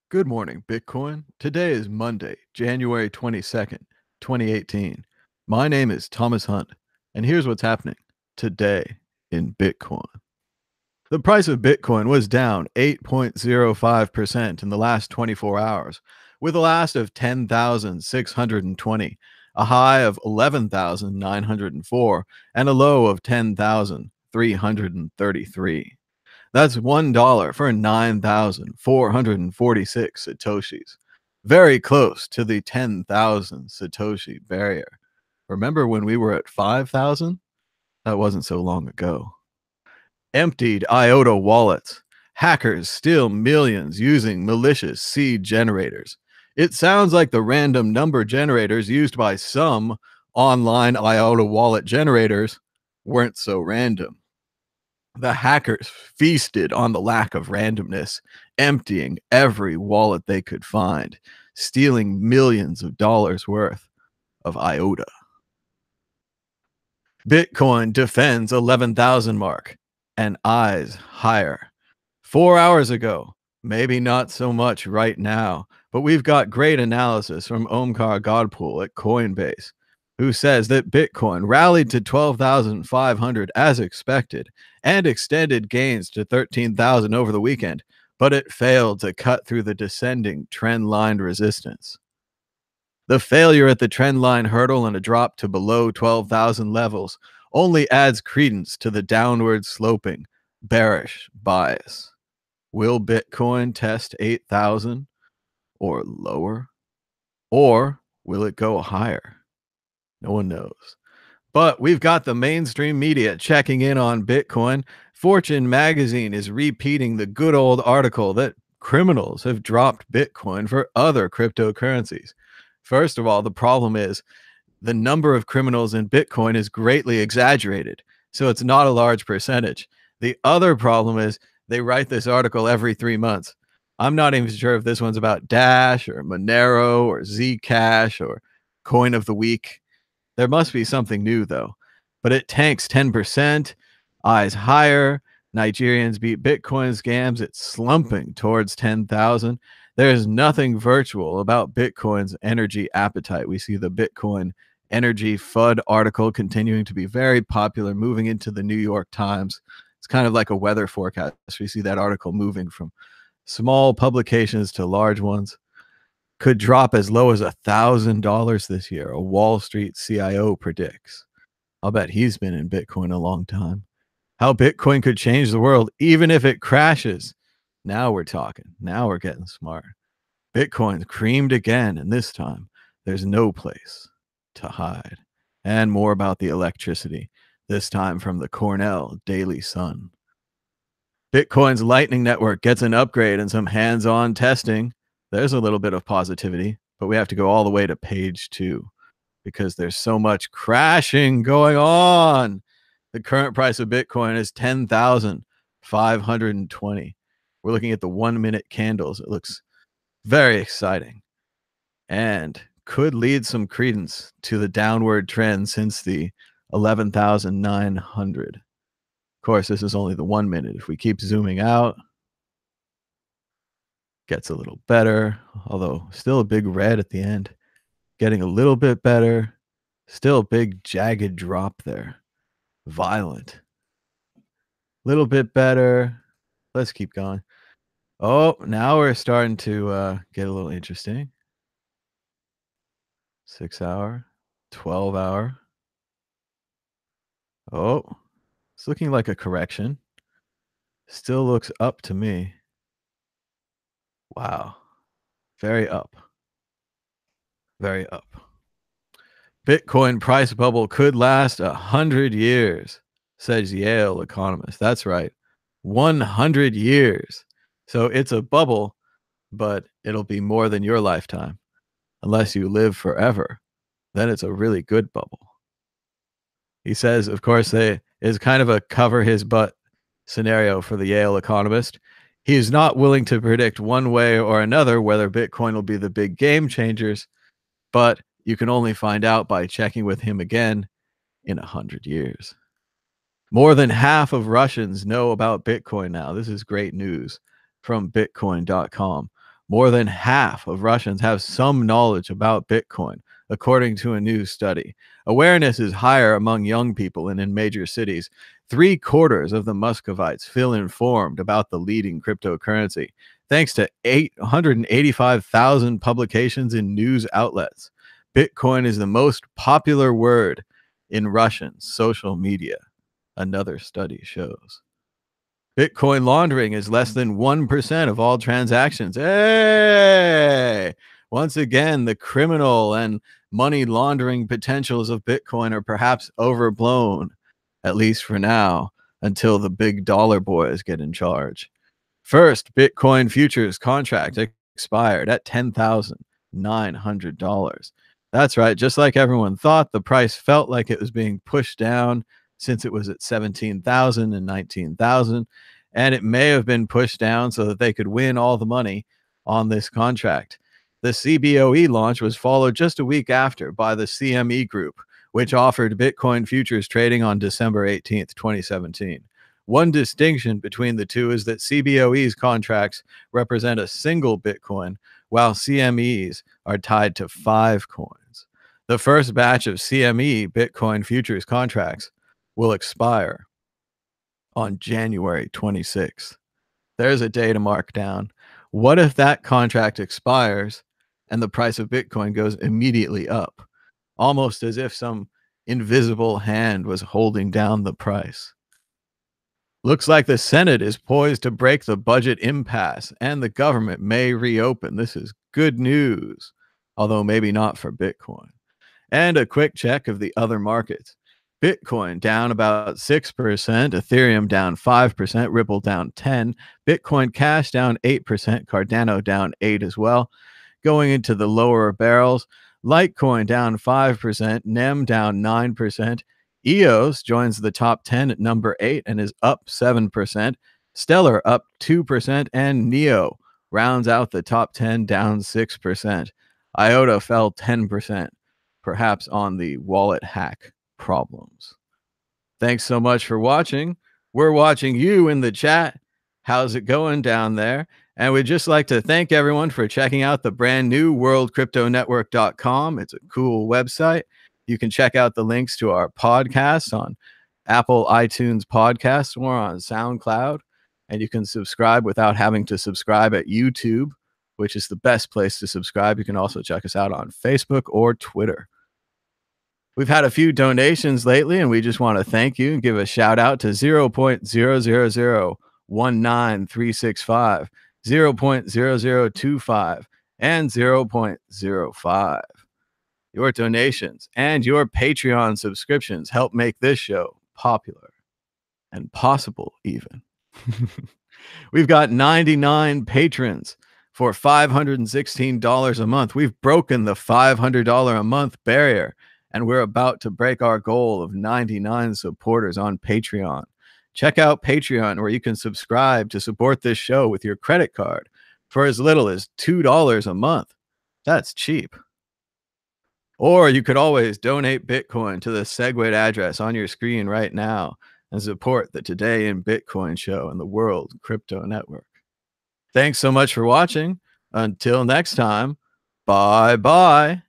Good morning, Bitcoin. Today is Monday, January 22nd, 2018. My name is Thomas Hunt, and here's what's happening today in Bitcoin. The price of Bitcoin was down 8.05% in the last 24 hours, with a last of 10,620, a high of 11,904, and a low of 10,333. That's $1 for 9,446 Satoshis. Very close to the 10,000 Satoshi barrier. Remember when we were at 5,000? That wasn't so long ago. Emptied IOTA wallets. Hackers steal millions using malicious seed generators. It sounds like the random number generators used by some online IOTA wallet generators weren't so random. The hackers feasted on the lack of randomness, emptying every wallet they could find, stealing millions of dollars worth of IOTA. Bitcoin defends 11,000 mark and eyes higher. 4 hours ago, maybe not so much right now, but we've got great analysis from Omkar Godpool at Coinbase, who says that Bitcoin rallied to 12,500 as expected and extended gains to 13,000 over the weekend, but it failed to cut through the descending trend line resistance. The failure at the trend line hurdle and a drop to below 12,000 levels only adds credence to the downward sloping bearish bias. Will Bitcoin test 8,000 or lower? Or will it go higher? No one knows. But we've got the mainstream media checking in on Bitcoin. Fortune magazine is repeating the good old article that criminals have dropped Bitcoin for other cryptocurrencies. First of all, the problem is the number of criminals in Bitcoin is greatly exaggerated, so it's not a large percentage. The other problem is they write this article every 3 months. I'm not even sure if this one's about Dash or Monero or Zcash or Coin of the Week. There must be something new, though. But it tanks 10%, eyes higher. Nigerians beat Bitcoin scams. It's slumping towards 10,000. There's nothing virtual about Bitcoin's energy appetite. We see the Bitcoin energy FUD article continuing to be very popular, moving into the New York Times. It's kind of like a weather forecast. We see that article moving from small publications to large ones. Could drop as low as $1,000 this year, a Wall Street CIO predicts. I'll bet he's been in Bitcoin a long time. How Bitcoin could change the world, even if it crashes. Now we're talking. Now we're getting smart. Bitcoin's creamed again, and this time there's no place to hide. And more about the electricity, this time from the Cornell Daily Sun. Bitcoin's Lightning Network gets an upgrade and some hands-on testing. There's a little bit of positivity, but we have to go all the way to page 2 because there's so much crashing going on. The current price of Bitcoin is 10,520. We're looking at the 1-minute candles. It looks very exciting and could lead some credence to the downward trend since the 11,900. Of course, this is only the 1 minute. If we keep zooming out, gets a little better, although still a big red at the end. Getting a little bit better. Still a big jagged drop there. Violent. Little bit better. Let's keep going. Oh, now we're starting to get a little interesting. 6 hour, 12 hour. Oh, it's looking like a correction. Still looks up to me. Wow. Very up. Very up. Bitcoin price bubble could last 100 years, says Yale Economist. That's right. 100 years. So it's a bubble, but it'll be more than your lifetime. Unless you live forever, then it's a really good bubble. He says, of course, is kind of a cover his butt scenario for the Yale Economist. He is not willing to predict one way or another whether Bitcoin will be the big game changers, but you can only find out by checking with him again in 100 years. More than half of Russians know about Bitcoin now. This is great news from Bitcoin.com. More than half of Russians have some knowledge about Bitcoin, according to a new study. Awareness is higher among young people and in major cities. 3/4 of the Muscovites feel informed about the leading cryptocurrency, thanks to 885,000 publications in news outlets. Bitcoin is the most popular word in Russian social media, another study shows. Bitcoin laundering is less than 1% of all transactions. Hey! Once again, the criminal and money laundering potentials of Bitcoin are perhaps overblown, at least for now, until the big dollar boys get in charge. First, Bitcoin futures contract expired at $10,900. That's right. Just like everyone thought, the price felt like it was being pushed down since it was at 17,000 and 19,000. And it may have been pushed down so that they could win all the money on this contract. The CBOE launch was followed just a week after by the CME Group, which offered Bitcoin futures trading on December 18th, 2017. One distinction between the two is that CBOE's contracts represent a single Bitcoin, while CME's are tied to 5 coins. The first batch of CME Bitcoin futures contracts will expire on January 26th. There's a day to mark down. What if that contract expires and the price of Bitcoin goes immediately up, almost as if some invisible hand was holding down the price? Looks like the Senate is poised to break the budget impasse and the government may reopen. This is good news, although maybe not for Bitcoin. And a quick check of the other markets. Bitcoin down about 6%, Ethereum down 5%, Ripple down 10%, Bitcoin Cash down 8%, Cardano down 8% as well. Going into the lower barrels, Litecoin down 5%, NEM down 9%, EOS joins the top 10 at number 8 and is up 7%, Stellar up 2%, and NEO rounds out the top 10 down 6%. IOTA fell 10%, perhaps on the wallet hack problems. Thanks so much for watching. We're watching you in the chat. How's it going down there? And we'd just like to thank everyone for checking out the brand new worldcryptonetwork.com. It's a cool website. You can check out the links to our podcasts on Apple iTunes podcasts or on SoundCloud. And you can subscribe without having to subscribe at YouTube, which is the best place to subscribe. You can also check us out on Facebook or Twitter. We've had a few donations lately, and we just want to thank you and give a shout out to 0.00019365, 0.0025, and 0.05. Your donations and your Patreon subscriptions help make this show popular and possible even. We've got 99 patrons for $516 a month. We've broken the $500 a month barrier, and we're about to break our goal of 99 supporters on Patreon. Check out Patreon, where you can subscribe to support this show with your credit card for as little as $2 a month. That's cheap. Or you could always donate Bitcoin to the segued address on your screen right now and support the Today in Bitcoin show and the World Crypto Network. Thanks so much for watching. Until next time, bye-bye.